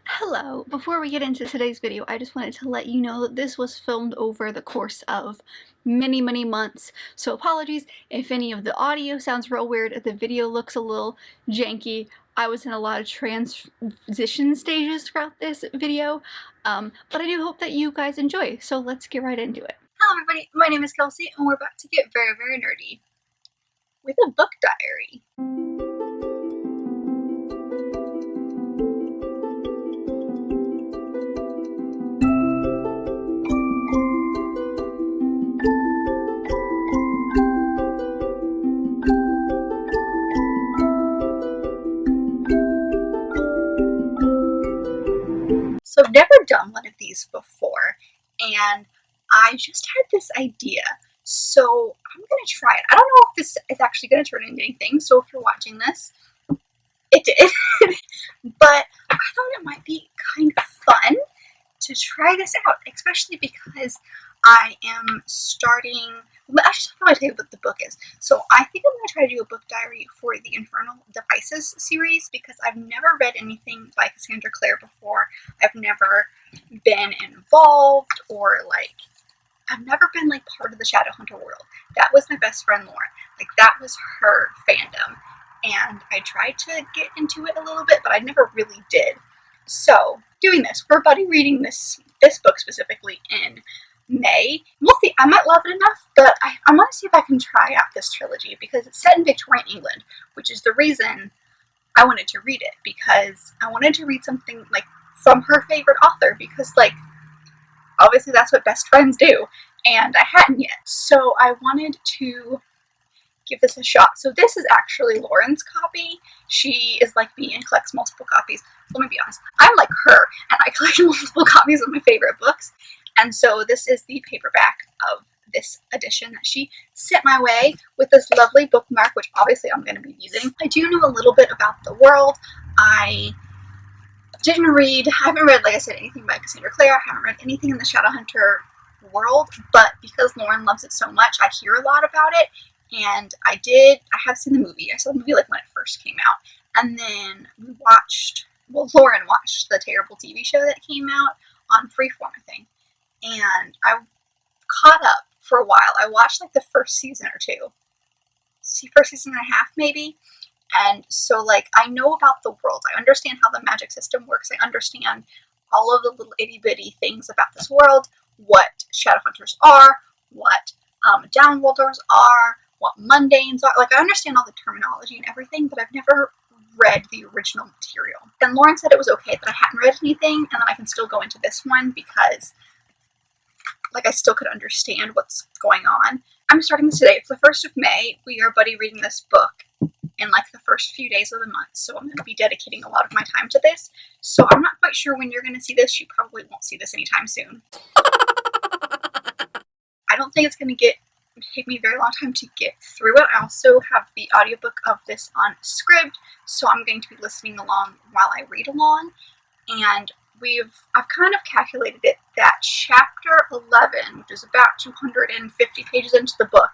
Hello! Before we get into today's video, I just wanted to let you know that this was filmed over the course of many months, so apologies if any of the audio sounds real weird, if the video looks a little janky. I was in a lot of transition stages throughout this video, but I do hope that you guys enjoy, so let's get right into it. Hello everybody, my name is Kelsey, and we're about to get very nerdy with a book diary. So I've never done one of these before, and I just had this idea, so I'm gonna try it. I don't know if this is actually gonna turn into anything, so if you're watching this, it did. But I thought it might be kind of fun to try this out, especially because I am starting. I should probably tell you what the book is. So I think I'm going to try to do a book diary for the Infernal Devices series because I've never read anything by Cassandra Claire before. I've never been involved or I've never been part of the Shadowhunter world. That was my best friend Lauren. That was her fandom. And I tried to get into it a little bit, but I never really did. So doing this, we're buddy reading this book specifically in May. We'll see. I might love it enough, but I want to see if I can try out this trilogy because it's set in Victorian England, which is the reason I wanted to read it, because I wanted to read something from her favorite author, because obviously that's what best friends do, and I hadn't yet, so I wanted to give this a shot. So this is actually Lauren's copy. She is like me and collects multiple copies. Let me be honest, I'm like her, and I collect multiple copies of my favorite books. And so this is the paperback of this edition that she sent my way with this lovely bookmark, which obviously I'm going to be using. I do know a little bit about the world. I haven't read, like I said, anything by Cassandra Claire. I haven't read anything in the Shadowhunter world, but because Lauren loves it so much, I hear a lot about it. And I have seen the movie. I saw the movie when it first came out. And then Lauren watched the terrible TV show that came out on Freeform, I think. And I caught up for a while. I watched the first season or two. First season and a half maybe. And so I know about the world. I understand how the magic system works. I understand all of the little itty bitty things about this world. What Shadowhunters are. What Downworlders are. What mundanes are. I understand all the terminology and everything, but I've never read the original material. And Lauren said it was okay that I hadn't read anything, and that I can still go into this one because I still could understand what's going on. I'm starting this today. It's the 1st of May. We are buddy reading this book in the first few days of the month, so I'm going to be dedicating a lot of my time to this. So I'm not quite sure when you're going to see this. You probably won't see this anytime soon. I don't think it's going to take me a very long time to get through it. I also have the audiobook of this on Scribd, so I'm going to be listening along while I read along. And I've kind of calculated it that chapter 11, which is about 250 pages into the book,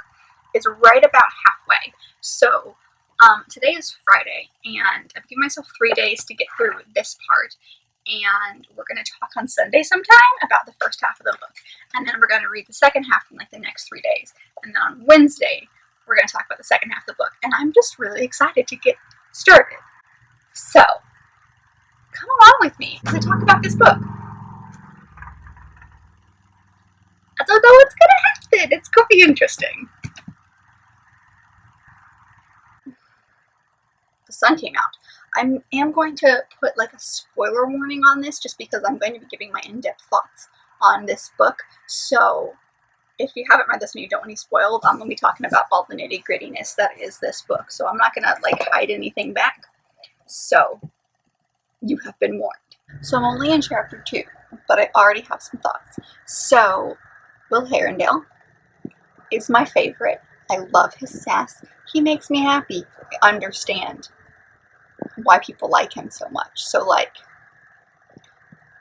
is right about halfway. So today is Friday, and I've given myself 3 days to get through this part. And we're going to talk on Sunday sometime about the first half of the book. And then we're going to read the second half in the next 3 days. And then on Wednesday, we're going to talk about the second half of the book. And I'm just really excited to get started. So, come along with me as I talk about this book. I don't know what's going to happen. It's going to be interesting. The sun came out. I am going to put a spoiler warning on this just because I'm going to be giving my in-depth thoughts on this book. So if you haven't read this and you don't want any spoiled, I'm going to be talking about all the nitty-grittiness that is this book. So I'm not going to hide anything back. So you have been warned. So I'm only in chapter 2, but I already have some thoughts. So Will Herondale is my favorite. I love his sass. He makes me happy. I understand why people like him so much. So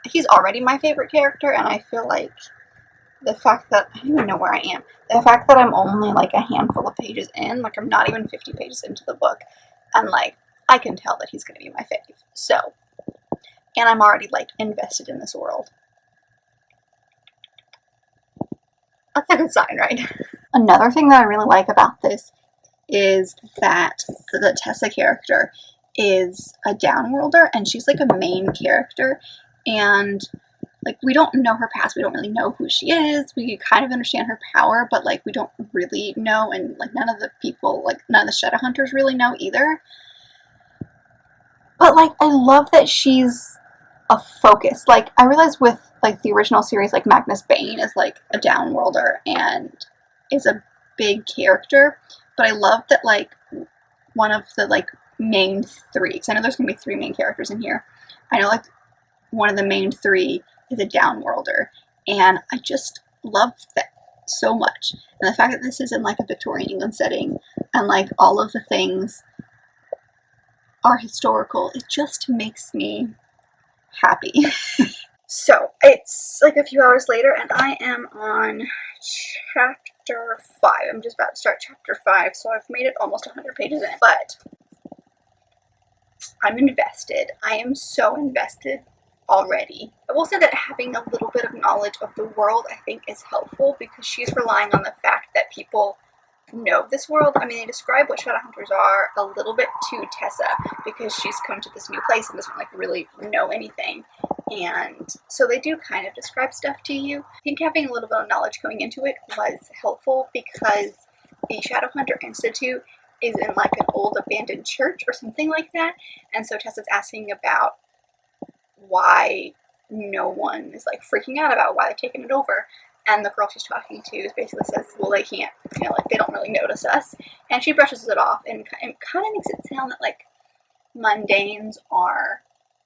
he's already my favorite character, and I feel the fact that I don't even know where I am. The fact that I'm only a handful of pages in, I'm not even 50 pages into the book, and I can tell that he's going to be my fave. So and I'm already like invested in this world. That's a good sign, right? Another thing that I really like about this is that the Tessa character is a downworlder, and she's like a main character, and like we don't know her past, we don't really know who she is, we kind of understand her power, but like we don't really know, and like none of the people, like none of the Shadowhunters really know either. But like I love that she's a focus. Like I realize with like the original series, like Magnus Bane is like a downworlder and is a big character, but I love that like one of the like main three, because I know there's gonna be 3 main characters in here. I know like one of the main 3 is a downworlder, and I just love that so much. And the fact that this is in like a Victorian England setting, and like all of the things are historical, it just makes me happy. So it's like a few hours later, and I am on chapter 5. I'm just about to start chapter 5, so I've made it almost 100 pages in, but I'm invested. I am so invested already. I will say that having a little bit of knowledge of the world I think is helpful, because she's relying on the fact that people know this world. I mean, they describe what Shadowhunters are a little bit to Tessa, because she's come to this new place and doesn't like really know anything. And so they do kind of describe stuff to you. I think having a little bit of knowledge going into it was helpful, because the Shadowhunter Institute is in like an old abandoned church or something like that. And so Tessa's asking about why no one is like freaking out about why they've taken it over. And the girl she's talking to basically says, well, they can't, you know, like they don't really notice us. And she brushes it off and kind of makes it sound that like mundanes are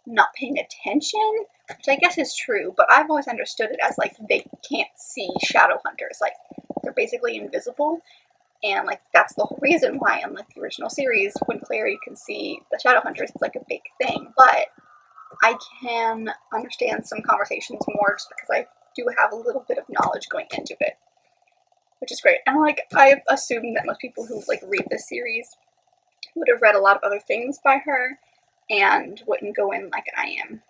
not paying attention, which I guess is true, but I've always understood it as like they can't see Shadowhunters. Like they're basically invisible. And like that's the whole reason why in like the original series, when Clary can see the Shadowhunters, it's like a big thing. But I can understand some conversations more just because I do have a little bit of knowledge going into it, which is great. And like I assume that most people who like read this series would have read a lot of other things by her and wouldn't go in like I am,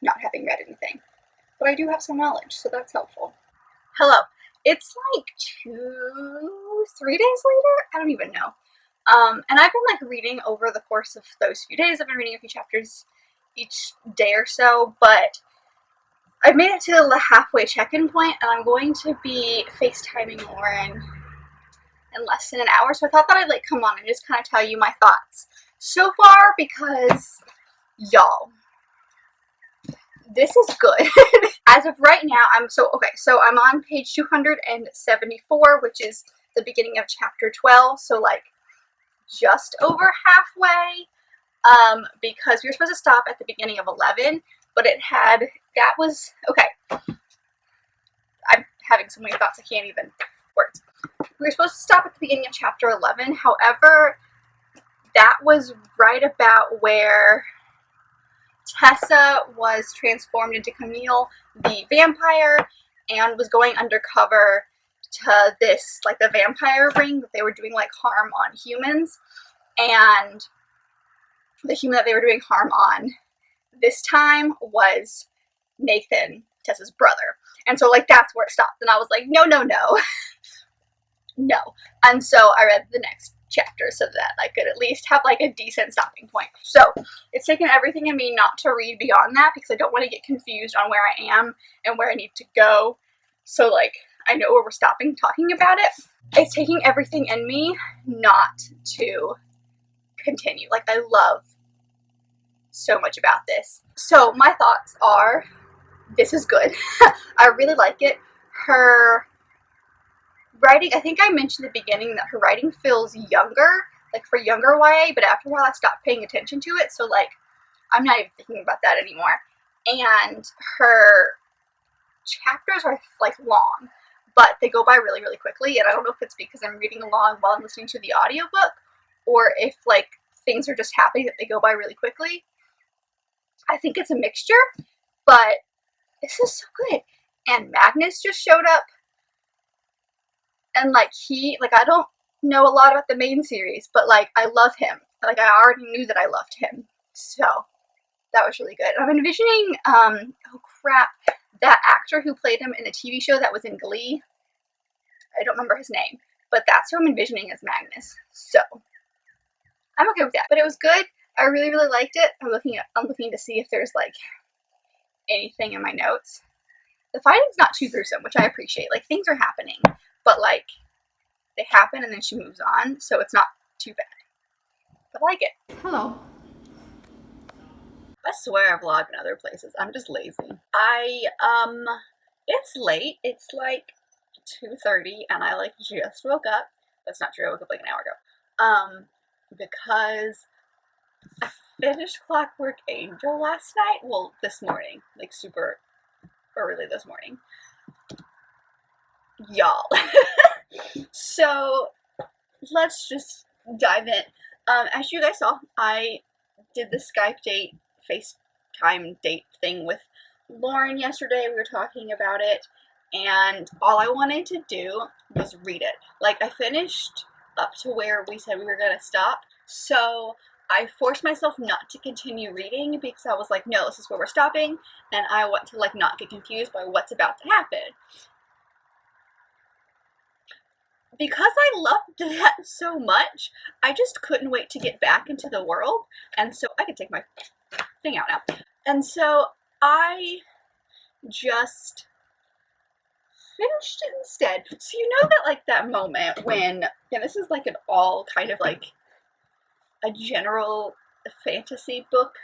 not having read anything. But I do have some knowledge, so that's helpful. Hello. It's like 2-3 days later? I don't even know. And I've been like reading over the course of those few days. I've been reading a few chapters each day or so, but I've made it to the halfway check-in point, and I'm going to be FaceTiming Lauren in less than an hour, so I thought that I'd like come on and just kind of tell you my thoughts so far, because y'all, this is good. As of right now, I'm on page 274, which is the beginning of chapter 12, so like just over halfway, because we were supposed to stop at the beginning of 11, but that was, okay, I'm having so many thoughts I can't even words. We were supposed to stop at the beginning of chapter 11, however, that was right about where Tessa was transformed into Camille, the vampire, and was going undercover to this, like, the vampire ring that they were doing, like, harm on humans, and the human that they were doing harm on this time was Nathan, Tessa's brother. And so, like, that's where it stopped, and I was like, no, no, no. No. And so I read the next chapter so that I could at least have like a decent stopping point. So it's taken everything in me not to read beyond that, because I don't want to get confused on where I am and where I need to go. So like I know where we're stopping talking about it. It's taking everything in me not to continue. Like I love so much about this. So my thoughts are, this is good. I really like it. Her writing, I think I mentioned at the beginning that her writing feels younger, like for younger YA, but after a while I stopped paying attention to it, so like I'm not even thinking about that anymore. And her chapters are like long, but they go by really, really quickly, and I don't know if it's because I'm reading along while I'm listening to the audiobook, or if like things are just happening that they go by really quickly. I think it's a mixture, but this is so good. And Magnus just showed up. And, like, I don't know a lot about the main series, but, like, I love him. Like, I already knew that I loved him. So, That was really good. I'm envisioning, oh crap, that actor who played him in the TV show that was in Glee. I don't remember his name, but that's who I'm envisioning as Magnus. So I'm okay with that. But it was good. I really, really liked it. I'm looking to see if there's like anything in my notes. The fighting's not too gruesome, which I appreciate. Like, things are happening, but like they happen and then she moves on, so it's not too bad. But I like it. Hello. I swear I vlog in other places. I'm just lazy. It's late. It's like 2:30 and I like just woke up. That's not true. I woke up like an hour ago. Because I finished Clockwork Angel last night. Well, this morning. Like super early this morning. Y'all. So let's just dive in. As you guys saw, I did the Skype date, FaceTime date thing with Lauren yesterday. We were talking about it, and all I wanted to do was read it. Like, I finished up to where we said we were going to stop, so I forced myself not to continue reading because I was like, no, this is where we're stopping, and I want to like not get confused by what's about to happen. Because I loved that so much, I just couldn't wait to get back into the world, and so I can take my thing out now. And so I just finished it instead. So you know that like that moment when, and this is like an all kind of like a general fantasy book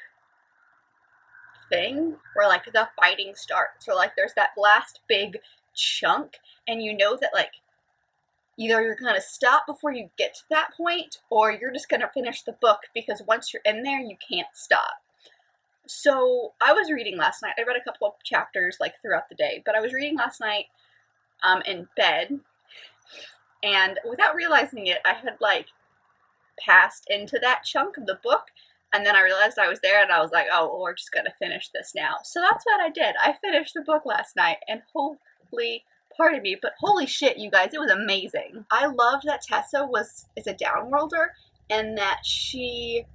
thing, where like the fighting starts, or like there's that last big chunk, and you know that like either you're going to stop before you get to that point, or you're just going to finish the book, because once you're in there, you can't stop. So I was reading last night. I read a couple of chapters like throughout the day, but I was reading last night in bed, and without realizing it, I had like passed into that chunk of the book, and then I realized I was there, and I was like, oh, well, we're just going to finish this now. So that's what I did. I finished the book last night, and holy... pardon me, but holy shit, you guys, it was amazing. I loved that Tessa is a downworlder, and that she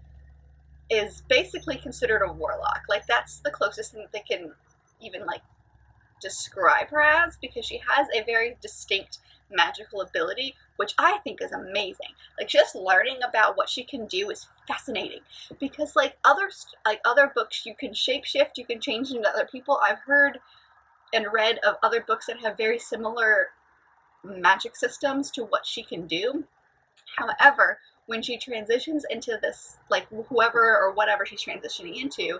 is basically considered a warlock. Like, that's the closest thing that they can even, like, describe her as, because she has a very distinct magical ability, which I think is amazing. Like, just learning about what she can do is fascinating, because, like, other books, you can shapeshift, you can change into other people. I've heard and read of other books that have very similar magic systems to what she can do. However, when she transitions into this, like, whoever or whatever she's transitioning into,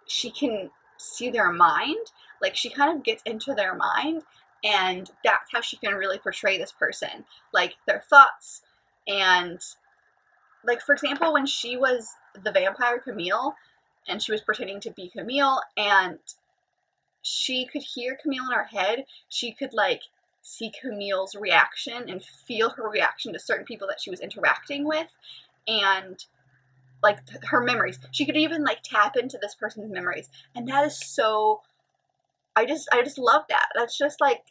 she can see their mind. Like, she kind of gets into their mind, and that's how she can really portray this person. Like, their thoughts, and, like, for example, when she was the vampire Camille, and she was pretending to be Camille, and she could hear Camille in her head, she could, like, see Camille's reaction and feel her reaction to certain people that she was interacting with, and, like, her memories. She could even, like, tap into this person's memories, and that is so... I just love that. That's just, like...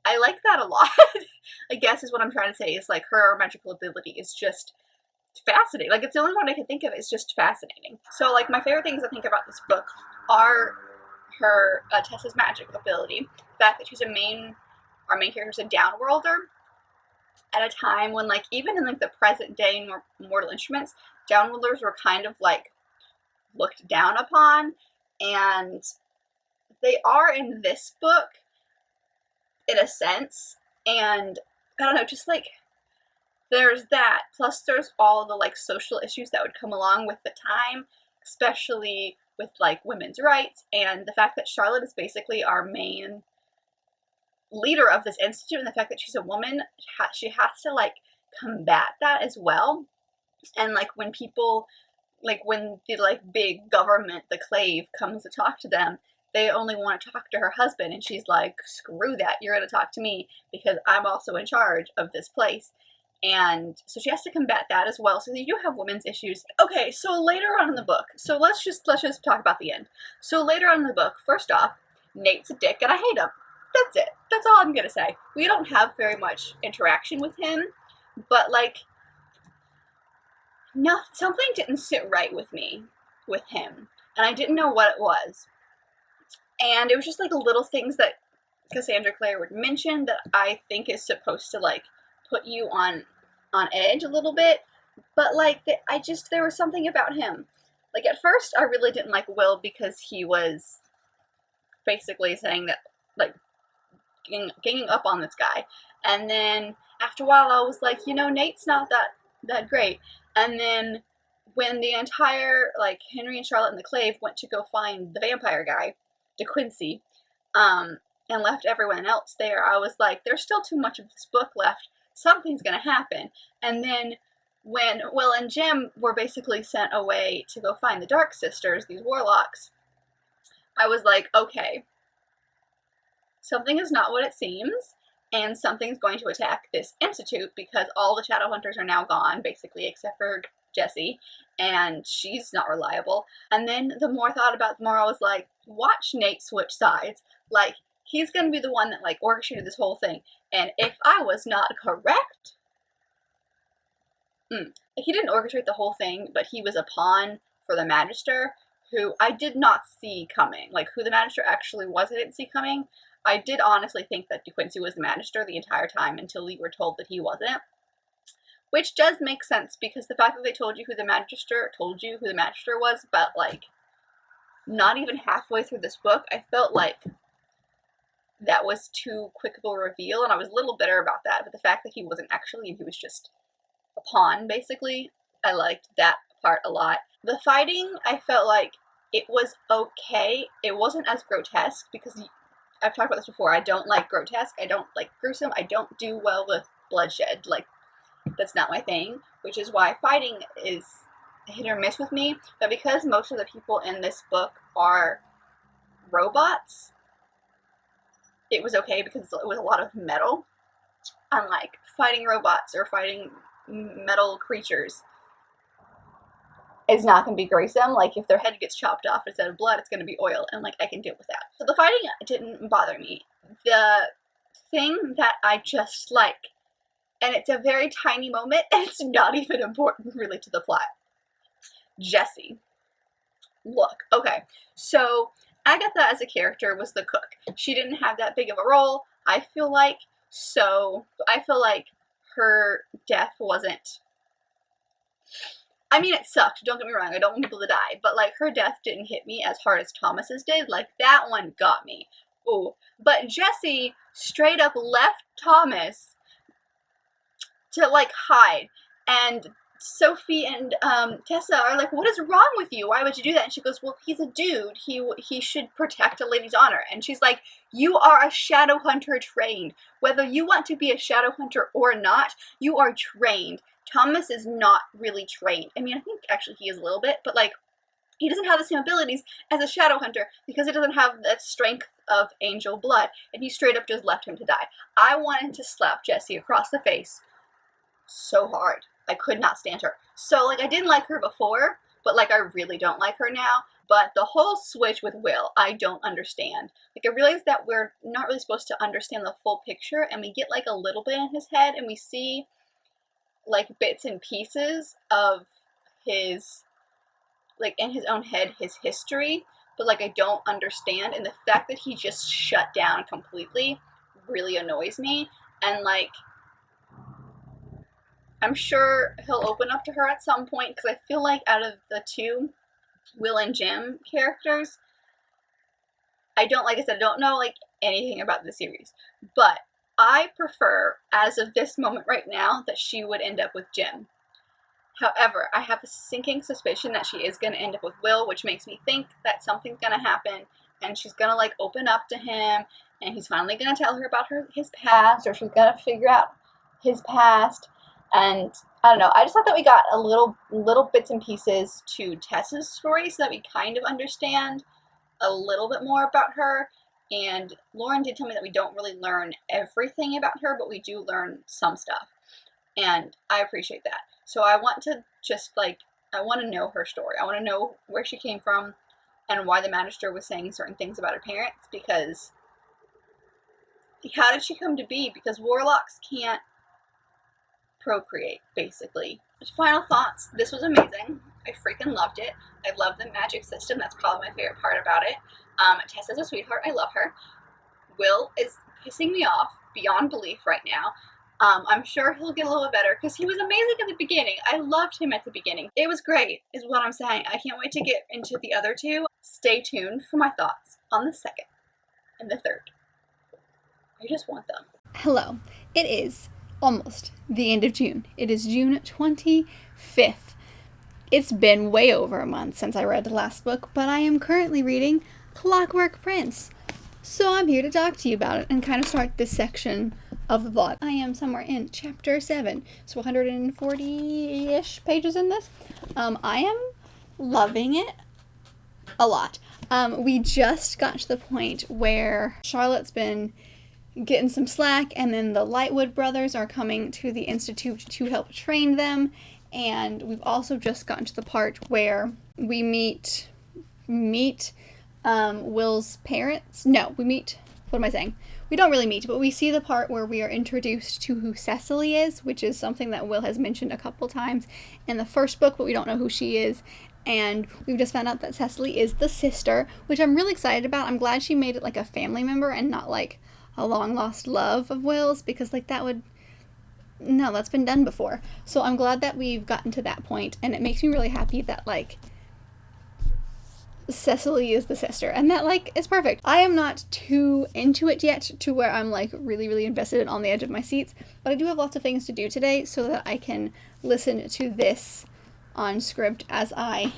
I like that a lot, I guess is what I'm trying to say, is, like, her magical ability is just fascinating. Like, it's the only one I can think of. It's just fascinating. So, like, my favorite things I think about this book are her Tessa's magic ability, the fact that she's our main character's a downworlder at a time when, like, even in like the present day Mortal Instruments, downworlders were kind of like looked down upon, and they are in this book in a sense. And I don't know, just like there's that, plus there's all the like social issues that would come along with the time, especially with like women's rights, and the fact that Charlotte is basically our main leader of this institute, and the fact that she's a woman, she has to like combat that as well. And like when people, like when the like big government, the Clave, comes to talk to them, they only want to talk to her husband, and she's like, screw that, you're going to talk to me because I'm also in charge of this place. And so she has to combat that as well. So you do have women's issues. Okay, so later on in the book, so let's just talk about the end. So later on in the book, first off, Nate's a dick and I hate him. That's it. That's all I'm gonna say. We don't have very much interaction with him, but like, no, something didn't sit right with me with him, and I didn't know what it was. And it was just like little things that Cassandra Claire would mention that I think is supposed to like put you on edge a little bit. But like there was something about him. Like at first I really didn't like Will because he was basically saying that like ganging up on this guy. And then after a while I was like, you know, Nate's not that great. And then when the entire like Henry and Charlotte and the Clave went to go find the vampire guy, De Quincy, and left everyone else there, I was like, there's still too much of this book left. Something's gonna happen. And then when Will and Jim were basically sent away to go find the Dark Sisters, these warlocks, I was like, okay, something is not what it seems, and something's going to attack this institute because all the Shadowhunters are now gone, basically, except for Jessie, and she's not reliable. And then the more I thought about it, the more I was like, watch Nate switch sides. Like, he's going to be the one that, like, orchestrated this whole thing. And if I was not correct, he didn't orchestrate the whole thing, but he was a pawn for the Magister, who I did not see coming. Like, who the Magister actually was, I didn't see coming. I did honestly think that De Quincy was the Magister the entire time until we were told that he wasn't. Which does make sense, because the fact that they told you who the Magister was, but, like, not even halfway through this book, I felt like that was too quick of a reveal, and I was a little bitter about that. But the fact that he wasn't actually, and he was just a pawn, basically, I liked that part a lot. The fighting, I felt like it was okay. It wasn't as grotesque, because I've talked about this before. I don't like grotesque. I don't like gruesome. I don't do well with bloodshed. Like, that's not my thing, which is why fighting is hit or miss with me. But because most of the people in this book are robots, it was okay because it was a lot of metal. Unlike fighting robots or fighting metal creatures is not going to be gruesome. Like, if their head gets chopped off instead of blood, it's going to be oil, and like I can deal with that. So the fighting didn't bother me. The thing that I just like, and it's a very tiny moment, and it's not even important really to the plot. Jessie. Look, okay, so Agatha as a character was the cook. She didn't have that big of a role, I feel like, so I feel like her death wasn't... I mean, it sucked, don't get me wrong, I don't want people to die, but like her death didn't hit me as hard as Thomas's did. Like, that one got me. Ooh. But Jessie straight up left Thomas to like hide, and Sophie and Tessa are like, what is wrong with you? Why would you do that? And she goes, well, he's a dude. He should protect a lady's honor. And she's like, you are a shadow hunter trained. Whether you want to be a shadow hunter or not, you are trained. Thomas is not really trained. I mean, I think actually he is a little bit, but like, he doesn't have the same abilities as a shadow hunter because he doesn't have that strength of angel blood, and he straight up just left him to die. I wanted to slap Jessie across the face so hard. I could not stand her. So, like, I didn't like her before, but, like, I really don't like her now. But the whole switch with Will, I don't understand. Like, I realize that we're not really supposed to understand the full picture, and we get, like, a little bit in his head, and we see, like, bits and pieces of his, like, in his own head, his history. But, like, I don't understand, and the fact that he just shut down completely really annoys me. And, like, I'm sure he'll open up to her at some point, because I feel like out of the two Will and Jim characters, I don't know like anything about the series, but I prefer, as of this moment right now, that she would end up with Jim. However, I have a sinking suspicion that she is going to end up with Will, which makes me think that something's going to happen, and she's going to like open up to him, and he's finally going to tell her about his past, or she's going to figure out his past. And I don't know, I just thought that we got a little bits and pieces to Tessa's story so that we kind of understand a little bit more about her. And Lauren did tell me that we don't really learn everything about her, but we do learn some stuff. And I appreciate that. So I want to just like, I want to know her story. I want to know where she came from and why the Magister was saying certain things about her parents, because how did she come to be? Because warlocks can't procreate, basically. Final thoughts. This was amazing. I freaking loved it. I love the magic system. That's probably my favorite part about it. Tessa's a sweetheart. I love her. Will is pissing me off beyond belief right now. I'm sure he'll get a little better because he was amazing at the beginning. I loved him at the beginning. It was great, is what I'm saying. I can't wait to get into the other two. Stay tuned for my thoughts on the second and the third. I just want them. Hello. It is almost the end of June. It is June 25th. It's been way over a month since I read the last book, but I am currently reading Clockwork Prince. So I'm here to talk to you about it and kind of start this section of the vlog. I am somewhere in chapter 7, so 140-ish pages in this. I am loving it a lot. We just got to the point where Charlotte's been getting some slack, and then the Lightwood brothers are coming to the Institute to help train them, and we've also just gotten to the part where we meet Will's parents. No, we meet, what am I saying? We don't really meet, but we see the part where we are introduced to who Cecily is, which is something that Will has mentioned a couple times in the first book, but we don't know who she is. And we've just found out that Cecily is the sister, which I'm really excited about. I'm glad she made it like a family member and not like a long lost love of Will's, because like that would, no, that's been done before. So I'm glad that we've gotten to that point, and it makes me really happy that like Cecily is the sister, and that like is perfect. I am not too into it yet to where I'm like really invested and on the edge of my seats, but I do have lots of things to do today so that I can listen to this on Scribd as I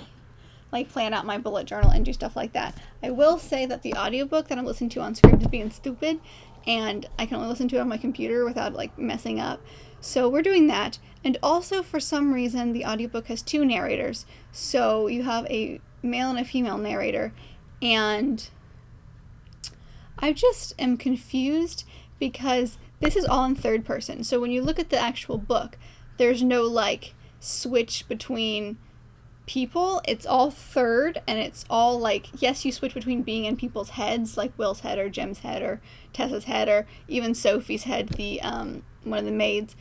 like plan out my bullet journal and do stuff like that. I will say that the audiobook that I'm listening to on Scribd is being stupid, and I can only listen to it on my computer without like messing up. So we're doing that. And also for some reason the audiobook has two narrators. So you have a male and a female narrator, and I just am confused because this is all in third person. So when you look at the actual book, there's no like switch between people. It's all third, and it's all like, yes, you switch between being in people's heads, like Will's head or Jem's head or Tessa's head or even Sophie's head, the one of the maids,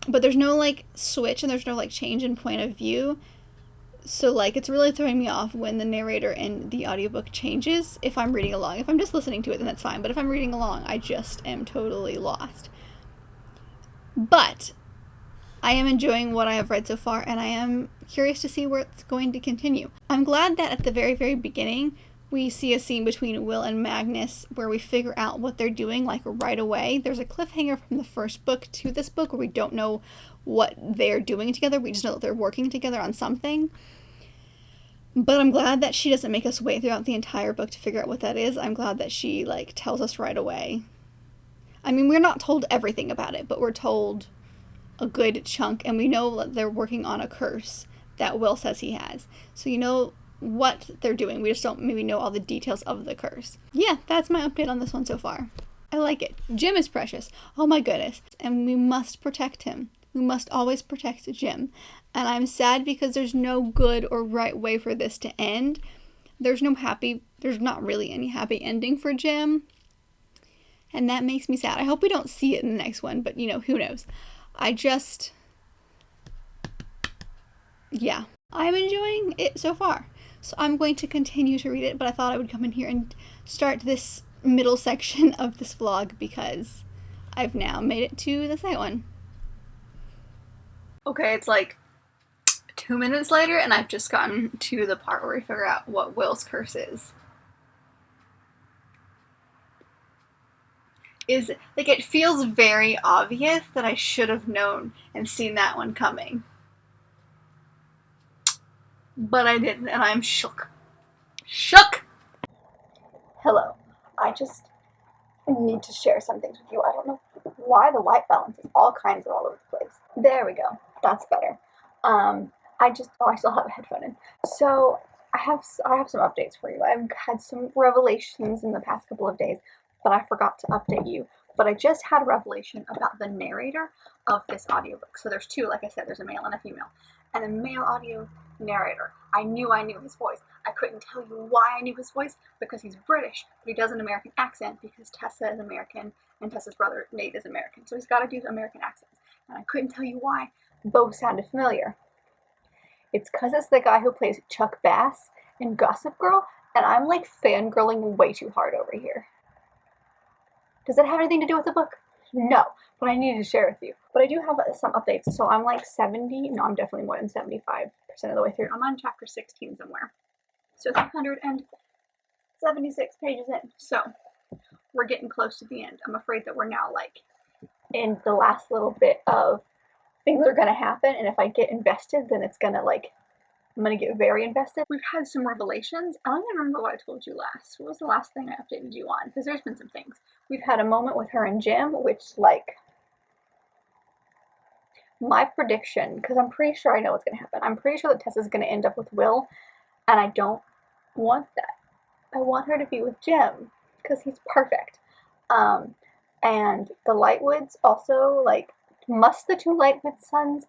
but there's no like switch and there's no like change in point of view. So like it's really throwing me off when the narrator in the audiobook changes if I'm reading along. If I'm just listening to it, then that's fine, but if I'm reading along, I just am totally lost. But I am enjoying what I have read so far, and I am curious to see where it's going to continue. I'm glad that at the very beginning we see a scene between Will and Magnus where we figure out what they're doing like right away. There's a cliffhanger from the first book to this book where we don't know what they're doing together. We just know that they're working together on something. But I'm glad that she doesn't make us wait throughout the entire book to figure out what that is. I'm glad that she like tells us right away. I mean, we're not told everything about it, but we're told a good chunk, and we know that they're working on a curse that Will says he has. So you know what they're doing. We just don't maybe know all the details of the curse. Yeah, that's my update on this one so far. I like it. Jim is precious. Oh my goodness. And we must protect him. We must always protect Jim. And I'm sad because there's no good or right way for this to end. There's not really any happy ending for Jim. And that makes me sad. I hope we don't see it in the next one, but you know, who knows. Yeah, I'm enjoying it so far. So I'm going to continue to read it, but I thought I would come in here and start this middle section of this vlog because I've now made it to the second one. Okay, it's like 2 minutes later, and I've just gotten to the part where we figure out what Will's curse is. Like, it feels very obvious that I should have known and seen that one coming. But I didn't, and I'm shook. Shook! Hello. I just need to share some things with you. I don't know why the white balance is all kinds of all over the place. There we go. That's better. I still have a headphone in. So I have some updates for you. I've had some revelations in the past couple of days, but I forgot to update you. But I just had a revelation about the narrator of this audiobook. So there's two, like I said, there's a male and a female. And the male audio narrator, I knew his voice. I couldn't tell you why I knew his voice, because he's British, but he does an American accent because Tessa is American and Tessa's brother Nate is American. So he's got to do American accents. And I couldn't tell you why, both sounded familiar. It's because it's the guy who plays Chuck Bass in Gossip Girl, and I'm like fangirling way too hard over here. Does it have anything to do with the book? No, but I needed to share with you. But I do have some updates, so I'm like 70, no, I'm definitely more than 75% of the way through. I'm on chapter 16 somewhere. So 376 pages in. So we're getting close to the end. I'm afraid that we're now like in the last little bit of things are going to happen, and if I get invested, then it's going to like, I'm going to get very invested. We've had some revelations. I don't even remember what I told you last. What was the last thing I updated you on? Because there's been some things. We've had a moment with her and Jim, which like, my prediction, because I'm pretty sure I know what's going to happen. I'm pretty sure that Tessa's going to end up with Will, and I don't want that. I want her to be with Jim, because he's perfect. And the Lightwoods also, like, must the two Lightwood sons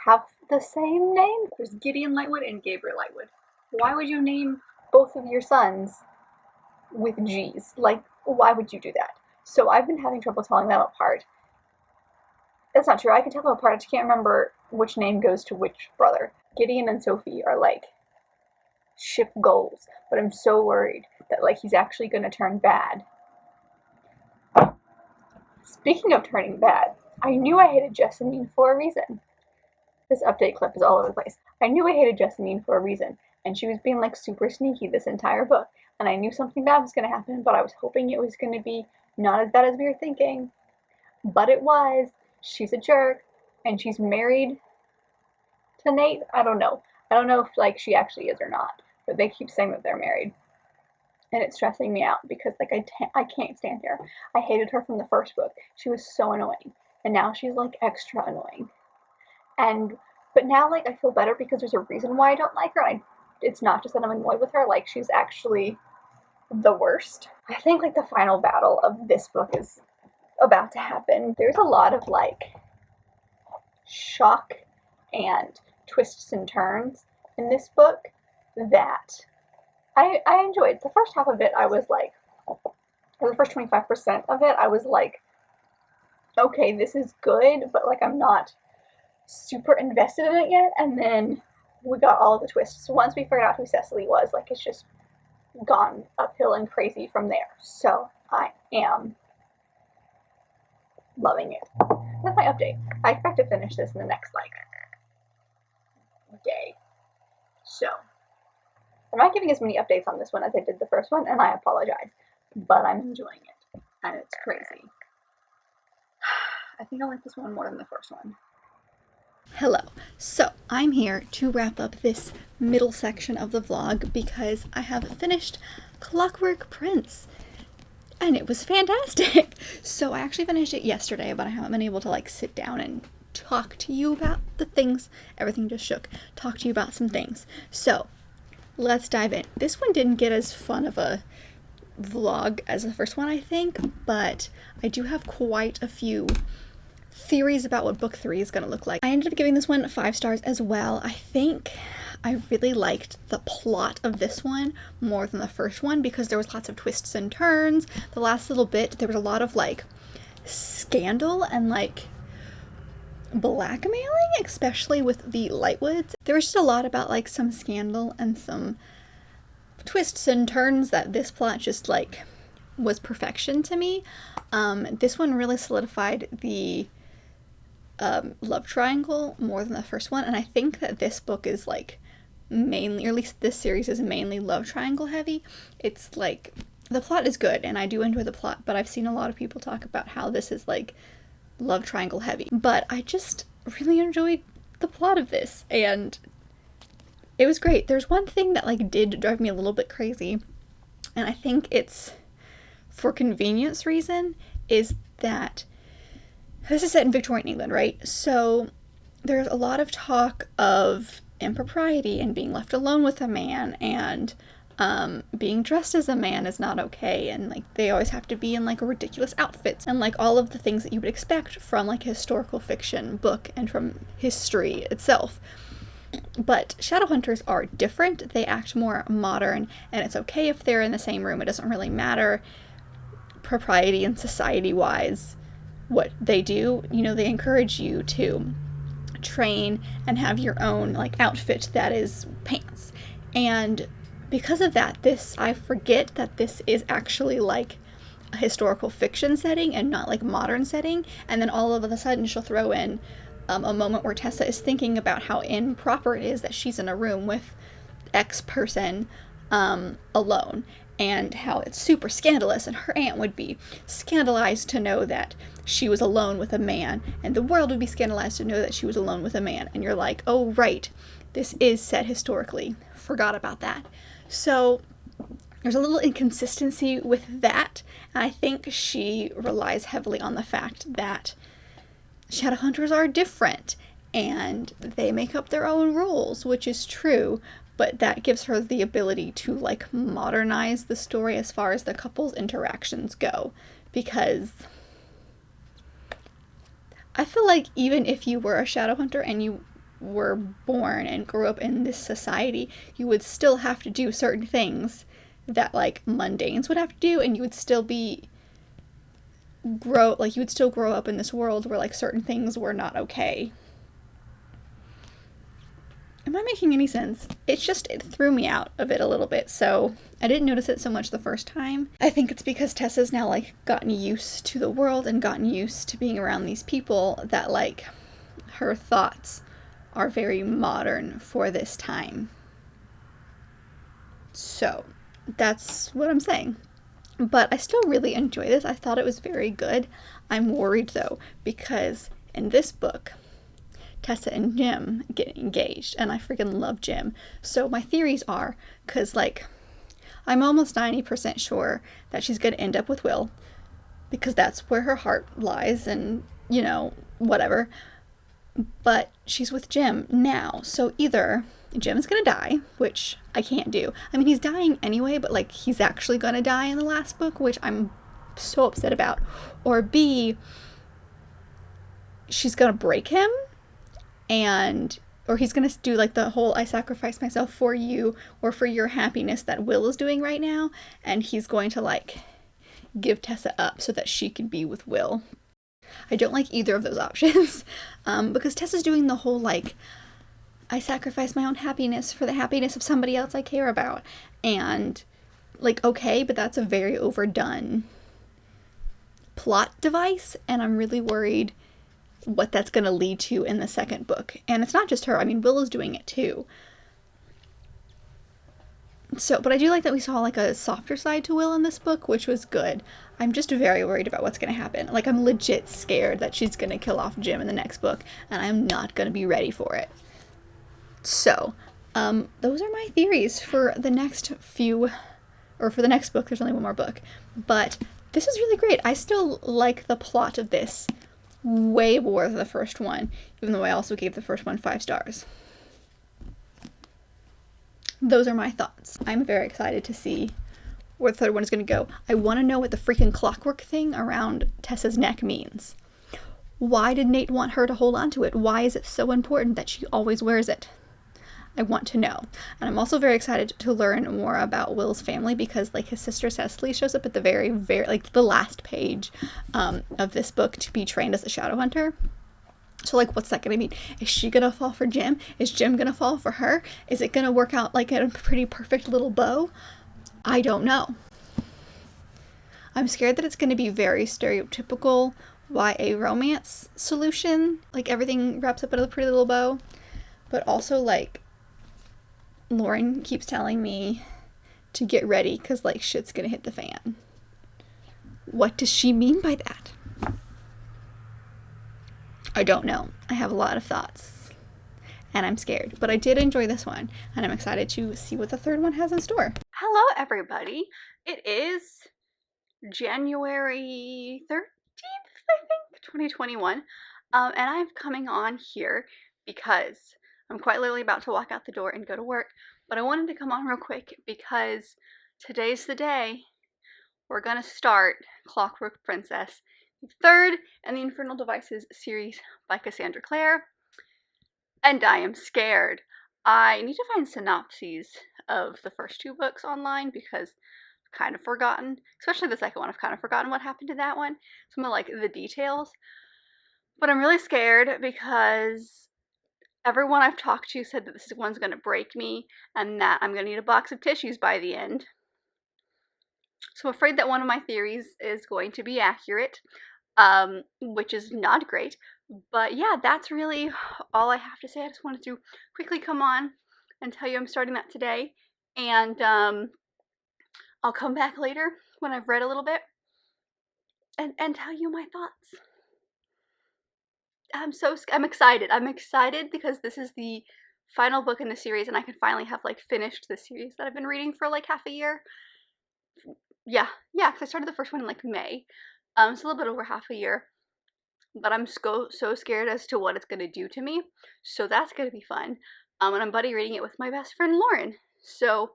have the same name? There's Gideon Lightwood and Gabriel Lightwood. Why would you name both of your sons with G's? Like, why would you do that? So I've been having trouble telling them apart. That's not true. I can tell them apart. I just can't remember which name goes to which brother. Gideon and Sophie are like ship goals, but I'm so worried that like he's actually going to turn bad. Speaking of turning bad, I knew I hated Jessamine for a reason. This update clip is all over the place. I knew I hated Jessamine for a reason, and she was being like super sneaky this entire book, and I knew something bad was going to happen, but I was hoping it was going to be not as bad as we were thinking. But it was. She's a jerk, and she's married to Nate. I don't know. I don't know if like she actually is or not, but they keep saying that they're married. And it's stressing me out because like I can't stand her. I hated her from the first book. She was so annoying. And now she's like extra annoying. But now like I feel better because there's a reason why I don't like her. It's not just that I'm annoyed with her, like she's actually the worst. I think like the final battle of this book is about to happen. There's a lot of like shock and twists and turns in this book that I enjoyed. The first half of it I was like, or the first 25% of it I was like, okay, this is good, but like I'm not super invested in it yet. And then we got all of the twists. Once we figured out who Cecily was, like it's just gone uphill and crazy from there. So I am loving it. That's my update. I expect to finish this in the next like day. So I'm not giving as many updates on this one as I did the first one, and I apologize, but I'm enjoying it, and it's crazy. I think I like this one more than the first one. Hello. So I'm here to wrap up this middle section of the vlog because I have finished Clockwork Prince, and it was fantastic. So I actually finished it yesterday, but I haven't been able to like sit down and talk to you about the things. Everything just shook. Talk to you about some things. So let's dive in. This one didn't get as fun of a vlog as the first one, I think, but I do have quite a few theories about what book 3 is going to look like. I ended up giving this one 5 stars as well. I think I really liked the plot of this one more than the first one because there was lots of twists and turns. The last little bit, there was a lot of like scandal and like blackmailing, especially with the Lightwoods. There was just a lot about like some scandal and some twists and turns that this plot just like was perfection to me. This one really solidified the love triangle more than the first one, and I think that this book is like mainly, or at least this series is mainly love triangle heavy. It's like the plot is good and I do enjoy the plot, but I've seen a lot of people talk about how this is like love triangle heavy, but I just really enjoyed the plot of this and it was great. There's one thing that like did drive me a little bit crazy, and I think it's for convenience reason, is that this is set in Victorian England, right? So there's a lot of talk of impropriety and being left alone with a man, and being dressed as a man is not okay, and like they always have to be in like ridiculous outfits and like all of the things that you would expect from like a historical fiction book and from history itself. But Shadowhunters are different. They act more modern, and it's okay if they're in the same room. It doesn't really matter propriety and society wise what they do. You know, they encourage you to train and have your own like outfit that is pants. And because of that, I forget that this is actually like a historical fiction setting and not like modern setting. And then all of a sudden she'll throw in a moment where Tessa is thinking about how improper it is that she's in a room with X person alone, and how it's super scandalous, and her aunt would be scandalized to know that she was alone with a man, and the world would be scandalized to know that she was alone with a man. And you're like, oh, right, this is set historically. Forgot about that. So there's a little inconsistency with that, and I think she relies heavily on the fact that Shadowhunters are different and they make up their own rules, which is true, but that gives her the ability to like modernize the story as far as the couple's interactions go, because I feel like even if you were a Shadowhunter and you were born and grew up in this society, you would still have to do certain things that like mundanes would have to do, and you would still grow up in this world where like certain things were not okay. Am I making any sense? It threw me out of it a little bit, so I didn't notice it so much the first time. I think it's because Tessa's now like gotten used to the world and gotten used to being around these people that like her thoughts are very modern for this time. So that's what I'm saying. But I still really enjoy this. I thought it was very good. I'm worried though, because in this book, Tessa and Jim get engaged, and I freaking love Jim. So my theories are, because like, I'm almost 90% sure that she's going to end up with Will, because that's where her heart lies, and, you know, whatever. But she's with Jim now, so either Jim's gonna die, which I can't do. I mean, he's dying anyway, but like, he's actually gonna die in the last book, which I'm so upset about. Or B, she's gonna break him, or he's gonna do like the whole I sacrifice myself for you or for your happiness that Will is doing right now, and he's going to like give Tessa up so that she can be with Will. I don't like either of those options, because Tessa's doing the whole like, I sacrifice my own happiness for the happiness of somebody else I care about. And like, okay, but that's a very overdone plot device, and I'm really worried what that's going to lead to in the second book. And it's not just her. I mean, Will is doing it too. So, but I do like that we saw like a softer side to Will in this book, which was good. I'm just very worried about what's going to happen. Like, I'm legit scared that she's going to kill off Jim in the next book, and I'm not going to be ready for it. So, those are my theories for the next for the next book. There's only one more book, but this is really great. I still like the plot of this way more than the first one, even though I also gave the first one 5 stars. Those are my thoughts. I'm very excited to see where the third one is going to go. I want to know what the freaking clockwork thing around Tessa's neck means. Why did Nate want her to hold on to it? Why is it so important that she always wears it? I want to know. And I'm also very excited to learn more about Will's family, because like his sister Cecily shows up at the very like the last page of this book to be trained as a shadow hunter. So like, what's that gonna mean? Is she gonna fall for Jim? Is Jim gonna fall for her? Is it gonna work out like a pretty perfect little bow? I don't know. I'm scared that it's gonna be very stereotypical YA romance solution, like everything wraps up in a pretty little bow. But also like, Lauren keeps telling me to get ready because like shit's gonna hit the fan. What does she mean by that? I don't know. I have a lot of thoughts and I'm scared, but I did enjoy this one, and I'm excited to see what the third one has in store. Hello everybody. It is January 13th, I think, 2021. And I'm coming on here because I'm quite literally about to walk out the door and go to work, but I wanted to come on real quick because today's the day we're gonna start Clockwork Princess, the third in the Infernal Devices series by Cassandra Claire, and I am scared. I need to find synopses of the first 2 books online because I've kind of forgotten, especially the second one, I've kind of forgotten what happened to that one, some of like the details. But I'm really scared because everyone I've talked to said that this one's going to break me and that I'm going to need a box of tissues by the end. So I'm afraid that one of my theories is going to be accurate, which is not great. But yeah, that's really all I have to say. I just wanted to quickly come on and tell you I'm starting that today. And I'll come back later when I've read a little bit and tell you my thoughts. I'm excited. I'm excited because this is the final book in the series and I can finally have like finished the series that I've been reading for like half a year. Yeah, because I started the first one in like May. It's a little bit over half a year. But I'm so scared as to what it's gonna do to me. So that's gonna be fun. And I'm buddy reading it with my best friend Lauren. So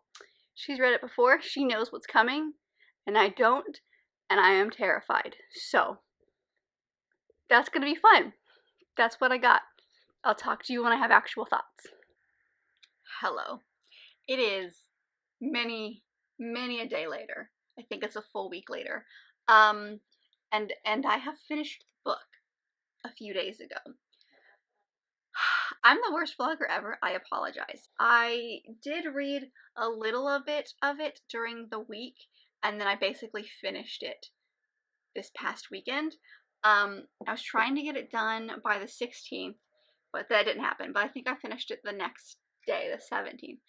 she's read it before. She knows what's coming, and I don't, and I am terrified. So that's gonna be fun. That's what I got. I'll talk to you when I have actual thoughts. Hello. It is many a day later. I think it's a full week later. And I have finished the book a few days ago. I'm the worst vlogger ever. I apologize. I did read a little of it during the week, and then I basically finished it this past weekend. I was trying to get it done by the 16th, but that didn't happen. But I think I finished it the next day, the 17th.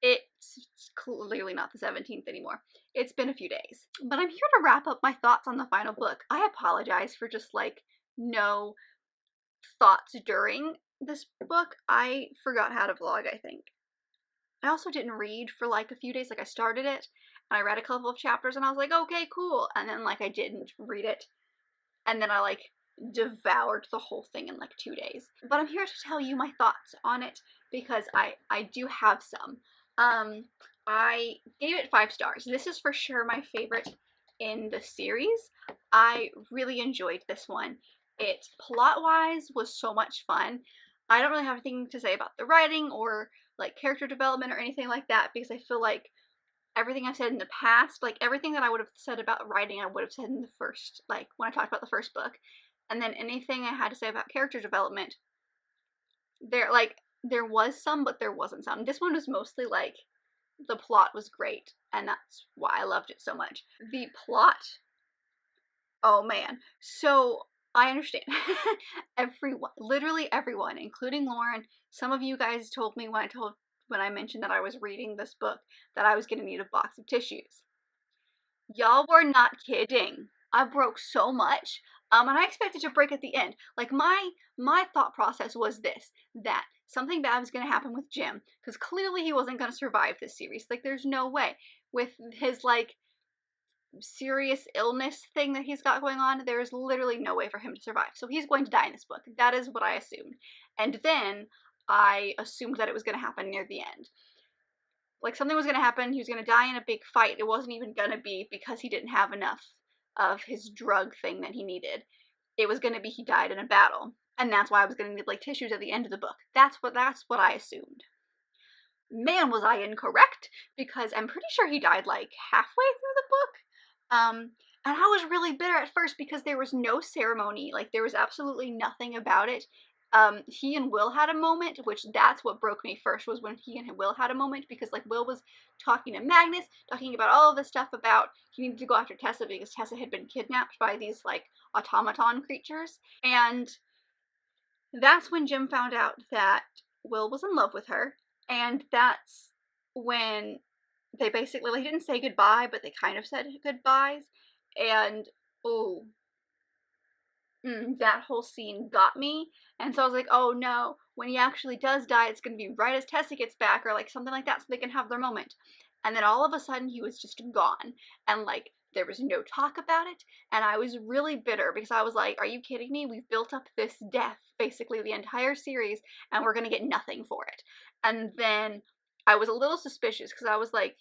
It's clearly not the 17th anymore. It's been a few days. But I'm here to wrap up my thoughts on the final book. I apologize for just like no thoughts during this book. I forgot how to vlog, I think. I also didn't read for like a few days. Like I started it and I read a couple of chapters and I was like, okay, cool. And then like I didn't read it. And then I like devoured the whole thing in like 2 days. But I'm here to tell you my thoughts on it because I do have some. I gave it 5 stars. This is for sure my favorite in the series. I really enjoyed this one. It, plot-wise, was so much fun. I don't really have anything to say about the writing or like character development or anything like that because I feel like everything I've said in the past, like everything that I would have said about writing, I would have said in the first, like when I talked about the first book. And then anything I had to say about character development, there was some, but there wasn't some. This one was mostly like the plot was great, and that's why I loved it so much. The plot, oh man. So I understand. Everyone, literally everyone, including Lauren, some of you guys told me when I mentioned that I was reading this book that I was gonna need a box of tissues. Y'all were not kidding. I broke so much. And I expected to break at the end. Like my thought process was this, that something bad was gonna happen with Jim, because clearly he wasn't gonna survive this series. Like there's no way. With his like serious illness thing that he's got going on, there is literally no way for him to survive. So he's going to die in this book. That is what I assumed. And then I assumed that it was gonna happen near the end. Like something was going to happen, he was going to die in a big fight. It wasn't even going to be because he didn't have enough of his drug thing that he needed. It was going to be he died in a battle. And that's why I was going to need like tissues at the end of the book. That's what I assumed. Man, was I incorrect, because I'm pretty sure he died like halfway through the book. And I was really bitter at first because there was no ceremony. Like there was absolutely nothing about it. He and Will had a moment, which that's what broke me first, was when he and Will had a moment, because like Will was talking to Magnus, talking about all of this stuff about he needed to go after Tessa because Tessa had been kidnapped by these like automaton creatures. And that's when Jim found out that Will was in love with her. And that's when they basically, like, didn't say goodbye, but they kind of said goodbyes. And, oh, that whole scene got me. And so I was like, oh no, when he actually does die, it's going to be right as Tessa gets back, or like something like that, so they can have their moment. And then all of a sudden he was just gone, and like there was no talk about it. And I was really bitter because I was like, are you kidding me? We've built up this death basically the entire series and we're going to get nothing for it. And then I was a little suspicious because I was like,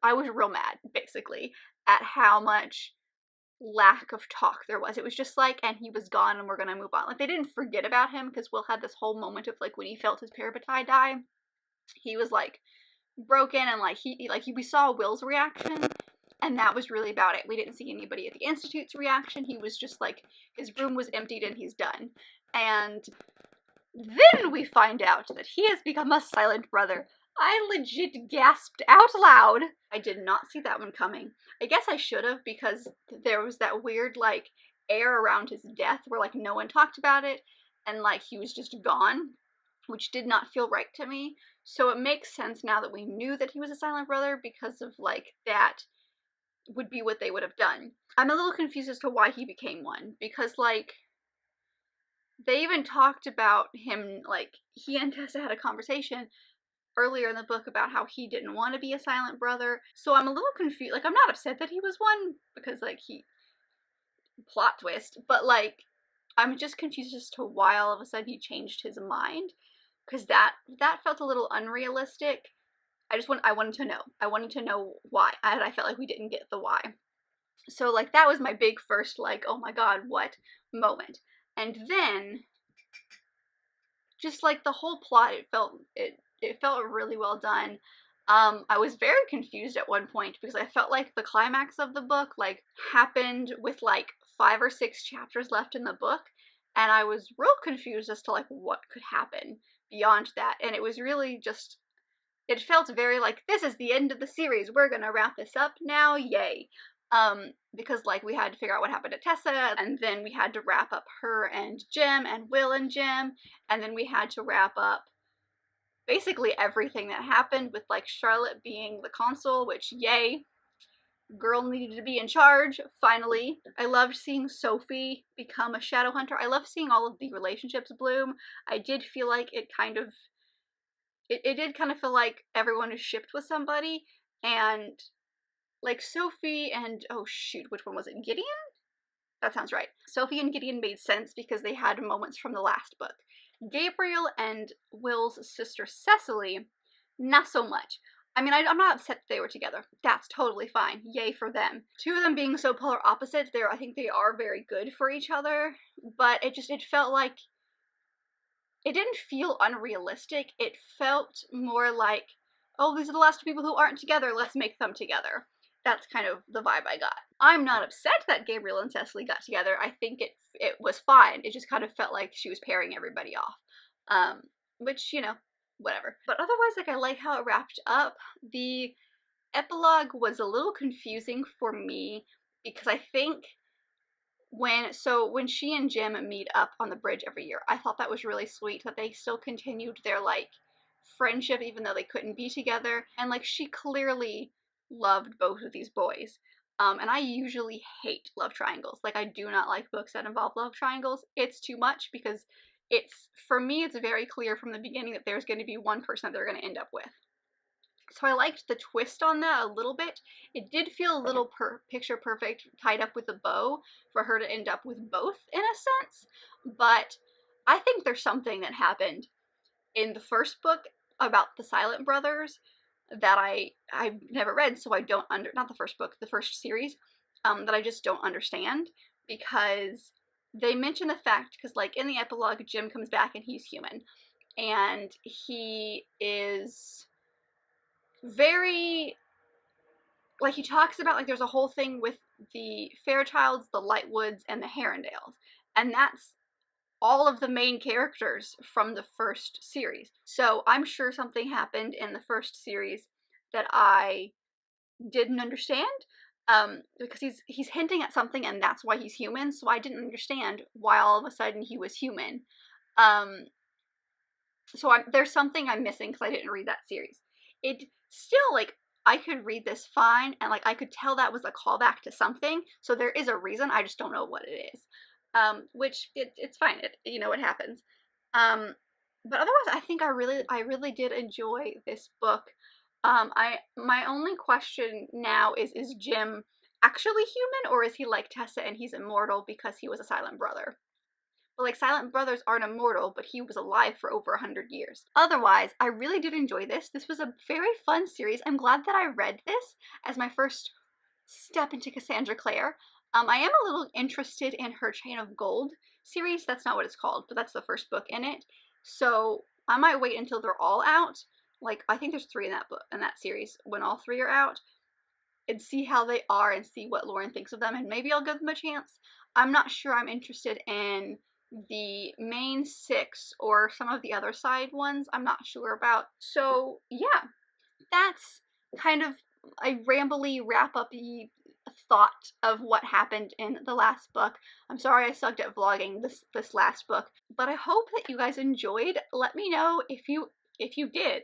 I was real mad basically at how much lack of talk there was. It was just like, and he was gone and we're gonna move on. Like they didn't forget about him, because Will had this whole moment of like when he felt his parabatai die, he was like broken, and like we saw Will's reaction, and that was really about it. We didn't see anybody at the Institute's reaction. He was just like, his room was emptied and he's done. And Then we find out that he has become a silent brother. I legit gasped out loud. I did not see that one coming. I guess I should have, because there was that weird, like, air around his death where, like, no one talked about it, and, like, he was just gone, which did not feel right to me. So it makes sense now that we knew that he was a silent brother, because of, like, that would be what they would have done. I'm a little confused as to why he became one, because, like, they even talked about him, like, he and Tessa had a conversation earlier in the book about how he didn't want to be a silent brother. So I'm a little confused. Like, I'm not upset that he was one, because, like, plot twist, but, like, I'm just confused as to why all of a sudden he changed his mind, because that felt a little unrealistic. I wanted to know. I wanted to know why. I felt like we didn't get the why. So, like, that was my big first, like, oh my god, what moment. And then, just, like, the whole plot, it felt really well done. I was very confused at one point, because I felt like the climax of the book, like, happened with, like, 5 or 6 chapters left in the book, and I was real confused as to, like, what could happen beyond that. And it was really just, it felt very like, this is the end of the series, we're gonna wrap this up now, yay. Because, like, we had to figure out what happened to Tessa, and then we had to wrap up her and Jim, and Will and Jim, and then we had to wrap up basically everything that happened with, like, Charlotte being the consul, which, yay, girl needed to be in charge, finally. I loved seeing Sophie become a shadow hunter. I love seeing all of the relationships bloom. I did feel like it did kind of feel like everyone is shipped with somebody, and, like, Sophie and, oh shoot, which one was it? Gideon? That sounds right. Sophie and Gideon made sense because they had moments from the last book. Gabriel and Will's sister Cecily, not so much. I mean, I'm not upset that they were together. That's totally fine. Yay for them. Two of them being so polar opposites, I think they are very good for each other, but it felt like, it didn't feel unrealistic. It felt more like, oh, these are the last two people who aren't together, let's make them together. That's kind of the vibe I got. I'm not upset that Gabriel and Cecily got together. I think it was fine. It just kind of felt like she was pairing everybody off. Which, you know, whatever. But otherwise, like, I like how it wrapped up. The epilogue was a little confusing for me, because I think when she and Jim meet up on the bridge every year, I thought that was really sweet that they still continued their, like, friendship even though they couldn't be together. And, like, she clearly loved both of these boys. And I usually hate love triangles. Like, I do not like books that involve love triangles. It's too much, because for me, it's very clear from the beginning that there's going to be one person that they're going to end up with. So I liked the twist on that a little bit. It did feel a little picture perfect, tied up with a bow, for her to end up with both, in a sense. But I think there's something that happened in the first book about the Silent Brothers that I've never read, so I don't not the first book, the first series, that I just don't understand, because they mention the fact, because, like, in the epilogue, Jim comes back and he's human, and he is very, like, he talks about, like, there's a whole thing with the Fairchilds, the Lightwoods, and the Herondales, and that's all of the main characters from the first series. So I'm sure something happened in the first series that I didn't understand, because he's hinting at something, and that's why he's human, so I didn't understand why all of a sudden he was human. So there's something I'm missing, because I didn't read that series. It still, like, I could read this fine, and, like, I could tell that was a callback to something, so there is a reason, I just don't know what it is. Which, it's fine, it happens. But otherwise, I think I really did enjoy this book. My only question now is Jim actually human, or is he like Tessa and he's immortal because he was a silent brother? But, like, silent brothers aren't immortal, but he was alive for over 100 years. Otherwise, I really did enjoy this. This was a very fun series. I'm glad that I read this as my first step into Cassandra Claire. I am a little interested in her Chain of Gold series. That's not what it's called, but that's the first book in it. So I might wait until they're all out. Like, I think there's 3 in that book, in that series. When all 3 are out, and see how they are and see what Lauren thinks of them, and maybe I'll give them a chance. I'm not sure I'm interested in the main 6 or some of the other side ones I'm not sure about. So yeah, that's kind of a rambly wrap-up-y thought of what happened in the last book. I'm sorry I sucked at vlogging this last book, but I hope that you guys enjoyed. Let me know if you did.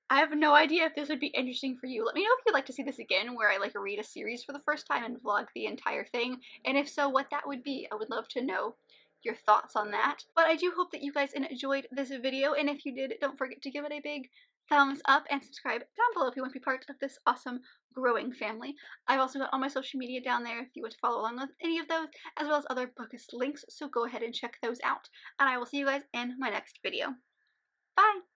I have no idea if this would be interesting for you. Let me know if you'd like to see this again, where I like read a series for the first time and vlog the entire thing, and if so, what that would be. I would love to know your thoughts on that. But I do hope that you guys enjoyed this video, and if you did, don't forget to give it a big thumbs up and subscribe down below if you want to be part of this awesome growing family. I've also got all my social media down there if you want to follow along with any of those, as well as other Bookist links, so go ahead and check those out. And I will see you guys in my next video. Bye!